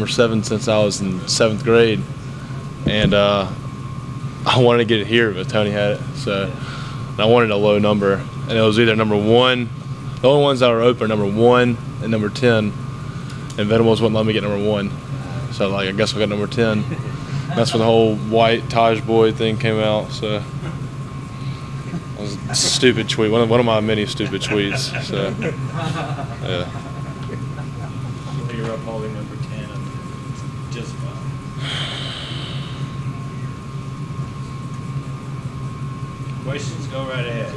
Number 7 since I was in 7th grade, and I wanted to get it here, but Tony had it, so I wanted a low number, and it was either number 1. The only ones that were open are number 1 and number 10, and Venables wouldn't let me get number 1, so like I guess I got number 10. That's when the whole white Taj boy thing came out. So it was a stupid tweet, one of my many stupid tweets. So yeah. You're upholding number 10 and just fine. Questions, go right ahead.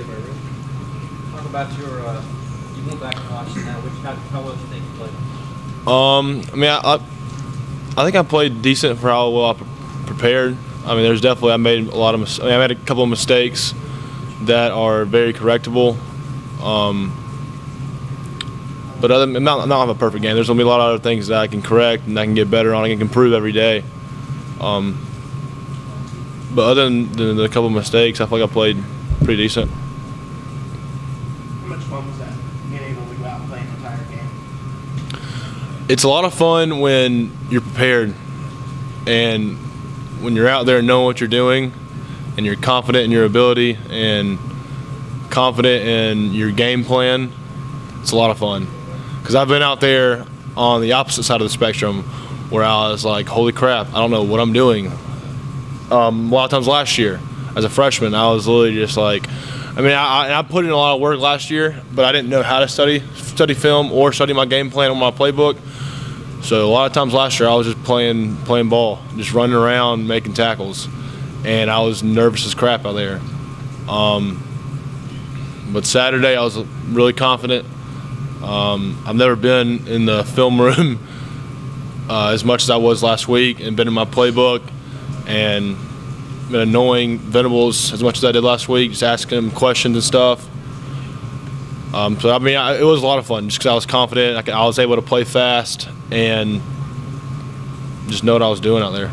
Talk about your, you went back and watched now. How well do you think you played? I mean, I think I played decent for how well I prepared. I mean, I made a lot of I made a couple of mistakes that are very correctable. But other than not have a perfect game. There's gonna be a lot of other things that I can correct and I can get better on. I can improve every day. But other than the couple of mistakes, I feel like I played pretty decent. How much fun was that, being able to go out and play an entire game? It's a lot of fun when you're prepared and when you're out there knowing what you're doing and you're confident in your ability and confident in your game plan. It's a lot of fun. Because I've been out there on the opposite side of the spectrum where I was like, holy crap, I don't know what I'm doing. A lot of times last year as a freshman, I was literally just like, I mean, I put in a lot of work last year, but I didn't know how to study film or study my game plan on my playbook. So a lot of times last year I was just playing ball, just running around making tackles, and I was nervous as crap out there. But Saturday I was really confident. I've never been in the film room as much as I was last week and been in my playbook and been annoying Venables as much as I did last week, just asking him questions and stuff. So, I mean, it was a lot of fun just because I was confident. I was able to play fast and just know what I was doing out there.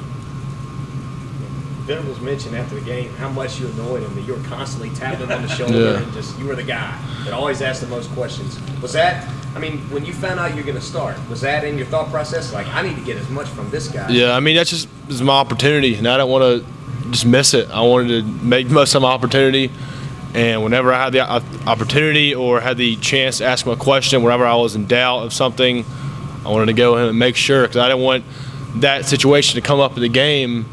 Venables mentioned after the game how much you annoyed him, that you were constantly tapping him on the shoulder and just you were the guy that always asked the most questions. Was that, I mean, when you found out you were going to start, was that in your thought process? Like, I need to get as much from this guy. Yeah, I mean, that's just my opportunity, and I don't want to just miss it. I wanted to make the most of my opportunity, and whenever I had the opportunity or had the chance to ask him a question, whenever I was in doubt of something, I wanted to go in and make sure, because I didn't want that situation to come up in the game.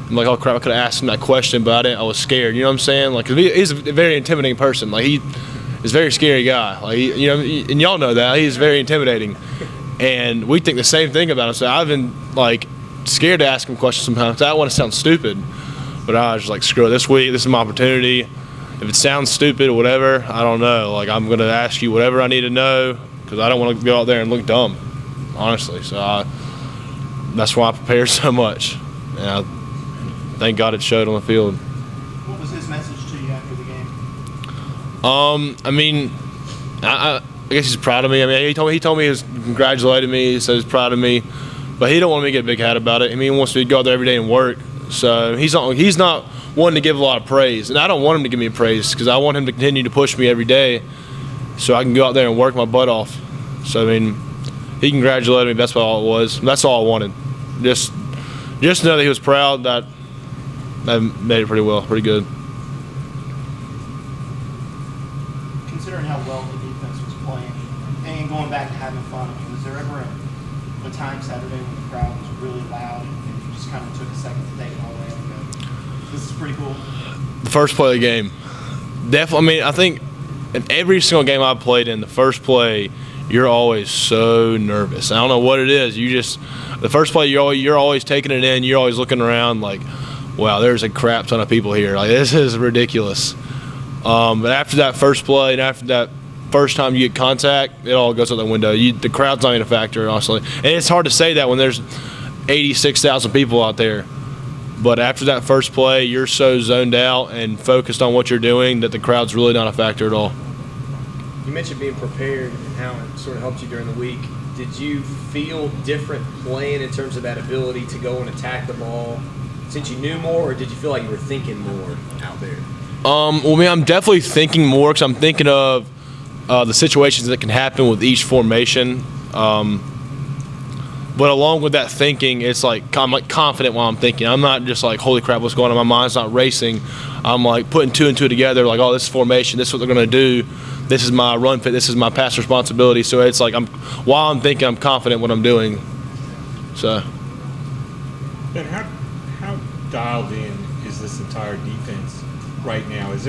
I'm like, oh crap, I could have asked him that question, but I was scared. You know what I'm saying? Like, 'cause he's a very intimidating person. Like, he is a very scary guy. Like, you know, and y'all know that he's very intimidating. And we think the same thing about him. So I've been like scared to ask him questions sometimes. 'Cause I don't want to sound stupid, but I was just like, screw it. This week, this is my opportunity. If it sounds stupid or whatever, I don't know. Like, I'm gonna ask you whatever I need to know because I don't want to go out there and look dumb, honestly. So that's why I prepared so much. And thank God it showed on the field. What was his message to you after the game? I mean, I guess he's proud of me. I mean, he told me he was congratulating me. He said he's proud of me, but he don't want me to get a big hat about it. I mean, he wants me to go out there every day and work. So he's not wanting to give a lot of praise, and I don't want him to give me praise because I want him to continue to push me every day, so I can go out there and work my butt off. So I mean, he congratulated me. That's all it was. That's all I wanted. Just know that he was proud that I made it pretty well, pretty good. Considering how well the defense was playing and going back to having fun, I mean, was there ever a time Saturday when the crowd was really loud and you just kind of took a second to take it all in and go, this is pretty cool? The first play of the game. Definitely, I mean, I think in every single game I've played in, the first play, you're always so nervous. I don't know what it is. The first play, you're always taking it in. You're always looking around like, wow, there's a crap ton of people here. Like, this is ridiculous. But after that first play and after that first time you get contact, it all goes out the window. The crowd's not even a factor, honestly. And it's hard to say that when there's 86,000 people out there. But after that first play, you're so zoned out and focused on what you're doing that the crowd's really not a factor at all. You mentioned being prepared and how it sort of helped you during the week. Did you feel different playing in terms of that ability to go and attack the ball since you knew more, or did you feel like you were thinking more out there? Well, I mean, I'm definitely thinking more because I'm thinking of the situations that can happen with each formation. But along with that thinking, it's like I'm like confident while I'm thinking. I'm not just like, holy crap, what's going on? My mind's not racing. I'm like putting two and two together, like, oh, this is formation. This is what they're going to do. This is my run fit. This is my pass responsibility. So it's like while I'm thinking, I'm confident what I'm doing. So. Ben, how dialed in is this entire defense right now? Is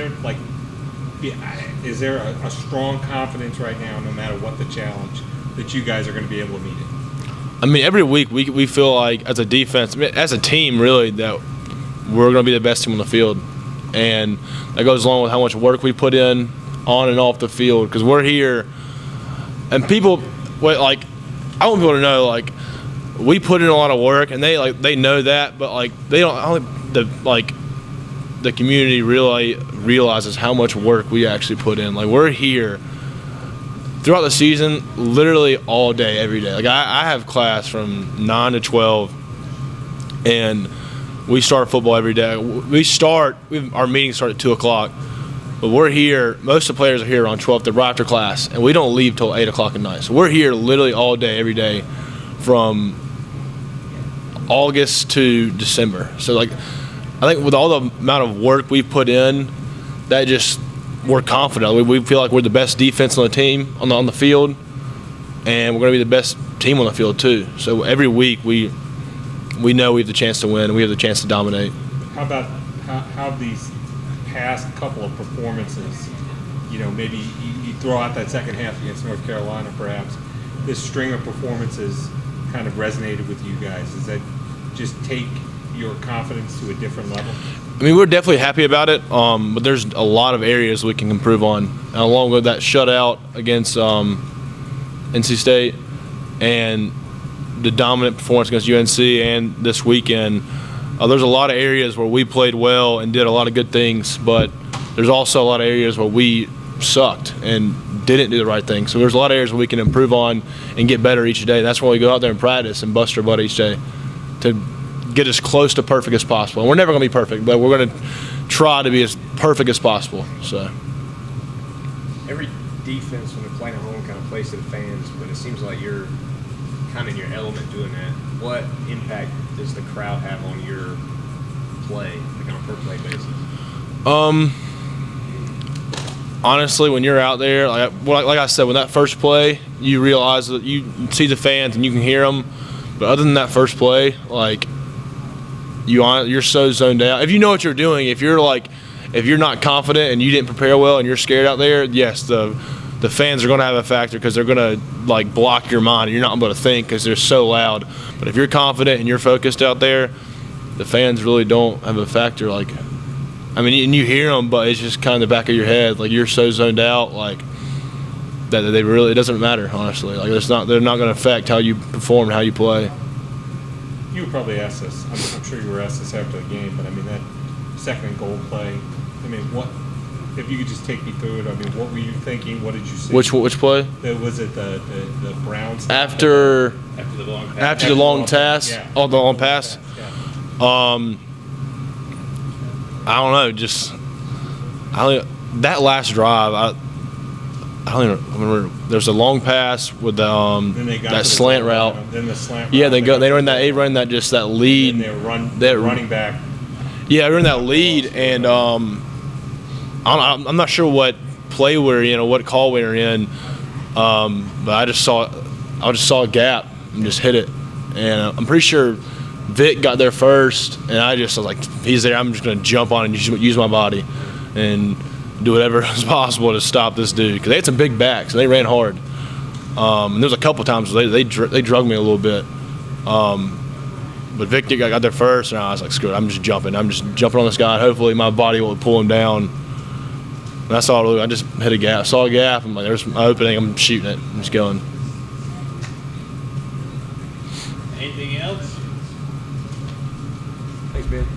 there a strong confidence right now, no matter what the challenge, that you guys are going to be able to meet it? I mean, every week we feel like as a defense, as a team, really, that we're going to be the best team on the field. And that goes along with how much work we put in on and off the field, because we're here. And people, like, I want people to know, like, we put in a lot of work, and they know that, but, like, they don't, I don't think the community really realizes how much work we actually put in. Like, we're here throughout the season, literally all day, every day. Like, I have class from 9 to 12, and we start football every day. Our meetings start at 2 o'clock, but we're here. Most of the players are here around 12. They're right after class, and we don't leave till 8 o'clock at night. So we're here literally all day, every day, from August to December. So, like, I think with all the amount of work we've put in, that just – we're confident. We feel like we're the best defense on the team, on the field, and we're going to be the best team on the field too. So every week we know we have the chance to win and we have the chance to dominate. How about how these past couple of performances, maybe you throw out that second half against North Carolina perhaps, this string of performances kind of resonated with you guys? Does that just take your confidence to a different level? I mean, we're definitely happy about it, but there's a lot of areas we can improve on. And along with that shutout against NC State and the dominant performance against UNC and this weekend, there's a lot of areas where we played well and did a lot of good things, but there's also a lot of areas where we sucked and didn't do the right thing. So there's a lot of areas where we can improve on and get better each day. That's why we go out there and practice and bust our butt each day to get as close to perfect as possible. And we're never going to be perfect, but we're going to try to be as perfect as possible. So every defense when they're playing at home kind of plays to the fans, but it seems like you're kind of in your element doing that. What impact does the crowd have on your play, like on a per play basis? Honestly, when you're out there, like I said, when that first play, you realize that you see the fans and you can hear them. But other than that first play, like, you're so zoned out. If you know what you're doing, if you're not confident and you didn't prepare well and you're scared out there, yes, the fans are going to have a factor because they're going to, like, block your mind and you're not able to think because they're so loud. But if you're confident and you're focused out there, the fans really don't have a factor. Like, I mean, and you hear them, but it's just kind of the back of your head. Like, you're so zoned out, like, that they really, it doesn't matter, honestly. Like, they're not going to affect how you perform and how you play. You were probably asked this. I'm sure you were asked this after the game, but I mean, that second and goal play, I mean, what, if you could just take me through it, I mean, what were you thinking? What did you see? Which play? Was it the Browns? After the long pass. After the long pass? Yeah. Oh, the long pass? Yeah. I don't know. That last drive, I don't even remember. There's a long pass with Then they got that to the slant goal route. line, then the slant Yeah, route, they run that just that lead. And they were running back. Yeah, they run that lead, and I'm not sure what play we're in or what call we're in, but I just saw a gap and just hit it, and I'm pretty sure Vic got there first, and I was like, he's there, I'm just going to jump on and use my body and do whatever is possible to stop this dude, because they had some big backs and they ran hard. And there was a couple times where they drug me a little bit. But Vic got there first, and I was like, screw it, I'm just jumping on this guy. Hopefully my body will pull him down. And that's all I just hit a gap. Saw a gap. I'm like, there's my opening. I'm shooting it. I'm just going. Anything else? Thanks, Ben.